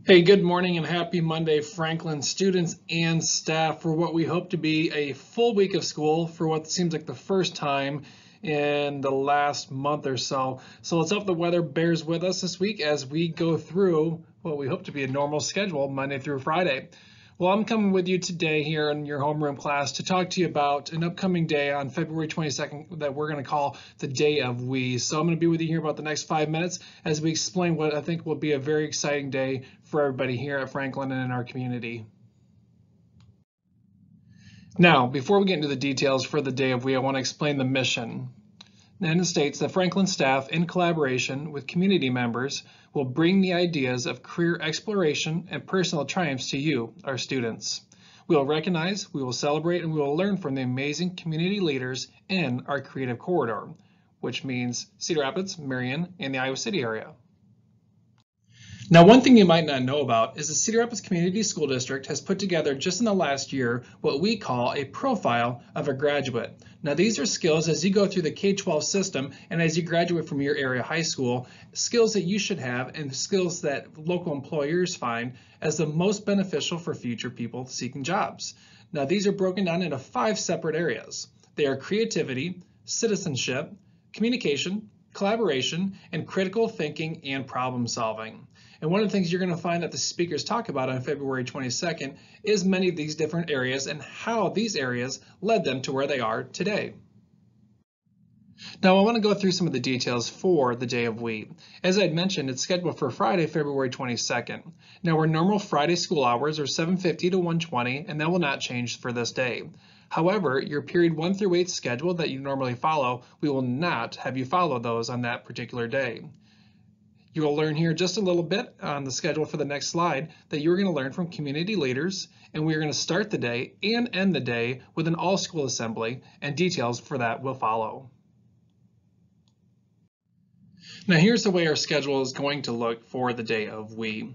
Hey, good morning and happy Monday, Franklin students and staff, for what we hope to be a full week of school for what seems like the first time in the last month or so. So let's hope the weather bears with us this week as we go through what we hope to be a normal schedule Monday through Friday. Well, I'm coming with you today here in your homeroom class to talk to you about an upcoming day on February 22nd that we're going to call the Day of We. So I'm going to be with you here about the next 5 minutes as we explain what I think will be a very exciting day for everybody here at Franklin and in our community. Now, before we get into the details for the Day of We, I want to explain the mission. And it states that Franklin staff, in collaboration with community members, will bring the ideas of career exploration and personal triumphs to you, our students. We will recognize, we will celebrate, and we will learn from the amazing community leaders in our creative corridor, which means Cedar Rapids, Marion, and the Iowa City area. Now, one thing you might not know about is the Cedar Rapids Community School District has put together just in the last year what we call a profile of a graduate. Now, these are skills as you go through the K-12 system and as you graduate from your area high school, skills that you should have and skills that local employers find as the most beneficial for future people seeking jobs. Now, these are broken down into 5 separate areas. They are creativity, citizenship, communication, collaboration, and critical thinking and problem solving. And one of the things you're going to find that the speakers talk about on February 22nd is many of these different areas and how these areas led them to where they are today. Now I want to go through some of the details for the Day of We. As I mentioned, it's scheduled for Friday, February 22nd. Now our normal Friday school hours are 7:50 to 1:20, and that will not change for this day. However, your period 1 through 8 schedule that you normally follow, we will not have you follow those on that particular day. You will learn here just a little bit on the schedule for the next slide that you're going to learn from community leaders, and we're going to start the day and end the day with an all-school assembly, and details for that will follow. Now here's the way our schedule is going to look for the Day of We.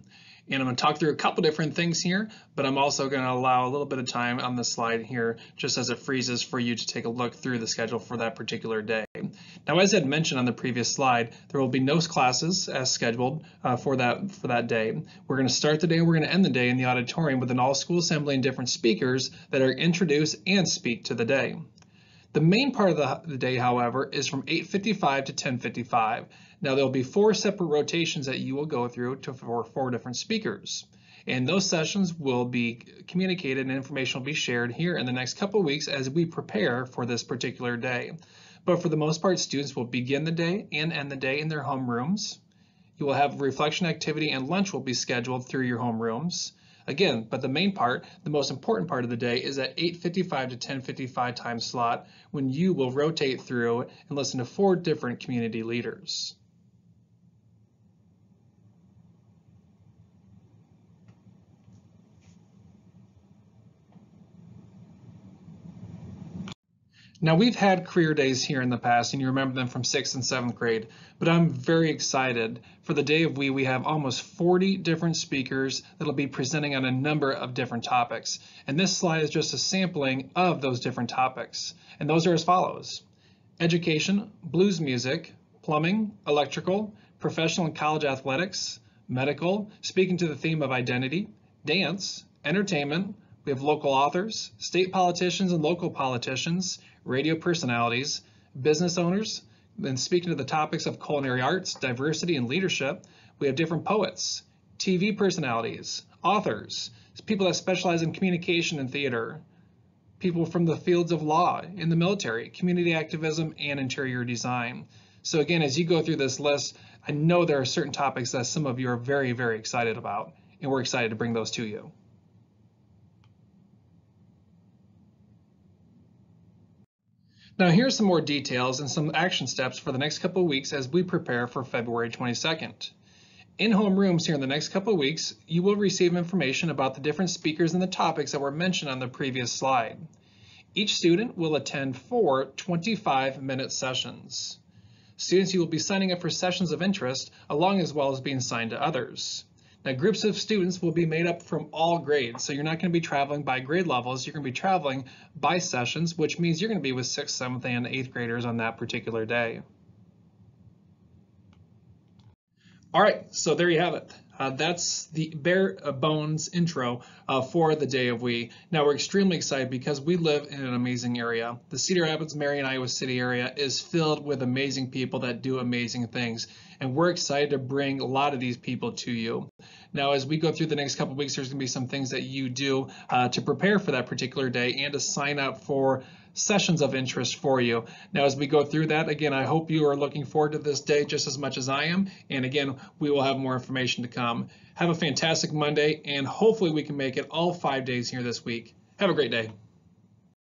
And I'm going to talk through a couple different things here, but I'm also going to allow a little bit of time on the slide here just as it freezes for you to take a look through the schedule for that particular day. Now, as I had mentioned on the previous slide, there will be no classes as scheduled for that day. We're going to start the day and we're going to end the day in the auditorium with an all-school assembly and different speakers that are introduced and speak to the day. The main part of the day, however, is from 8:55 to 10:55. Now there'll be 4 separate rotations that you will go through for 4 different speakers. And those sessions will be communicated and information will be shared here in the next couple of weeks as we prepare for this particular day. But for the most part, students will begin the day and end the day in their homerooms. You will have reflection activity and lunch will be scheduled through your homerooms. Again, but the main part, the most important part of the day is that 8:55 to 10:55 time slot when you will rotate through and listen to 4 different community leaders. Now we've had career days here in the past and you remember them from 6th and 7th grade, but I'm very excited. For the Day of We have almost 40 different speakers that'll be presenting on a number of different topics. And this slide is just a sampling of those different topics. And those are as follows: education, blues music, plumbing, electrical, professional and college athletics, medical, speaking to the theme of identity, dance, entertainment. We have local authors, state politicians and local politicians, radio personalities, business owners, then speaking to the topics of culinary arts, diversity, and leadership. We have different poets, TV personalities, authors, people that specialize in communication and theater, people from the fields of law, in the military, community activism, and interior design. So again, as you go through this list, I know there are certain topics that some of you are very, very excited about, and we're excited to bring those to you. Now here's some more details and some action steps for the next couple of weeks as we prepare for February 22nd. In homerooms here in the next couple of weeks, you will receive information about the different speakers and the topics that were mentioned on the previous slide. Each student will attend 4 25-minute sessions. Students, you will be signing up for sessions of interest along as well as being assigned to others. Now, groups of students will be made up from all grades, so you're not going to be traveling by grade levels. You're going to be traveling by sessions, which means you're going to be with 6th, 7th, and 8th graders on that particular day. All right, so there you have it. That's the bare bones intro for the day of we. Now we're extremely excited because we live in an amazing area. The Cedar Rapids, Marion, Iowa City area is filled with amazing people that do amazing things. And we're excited to bring a lot of these people to you. Now, as we go through the next couple of weeks, there's going to be some things that you do to prepare for that particular day and to sign up for sessions of interest for you. Now, as we go through that, again, I hope you are looking forward to this day just as much as I am. And again, we will have more information to come. Have a fantastic Monday, and hopefully we can make it all 5 days here this week. Have a great day.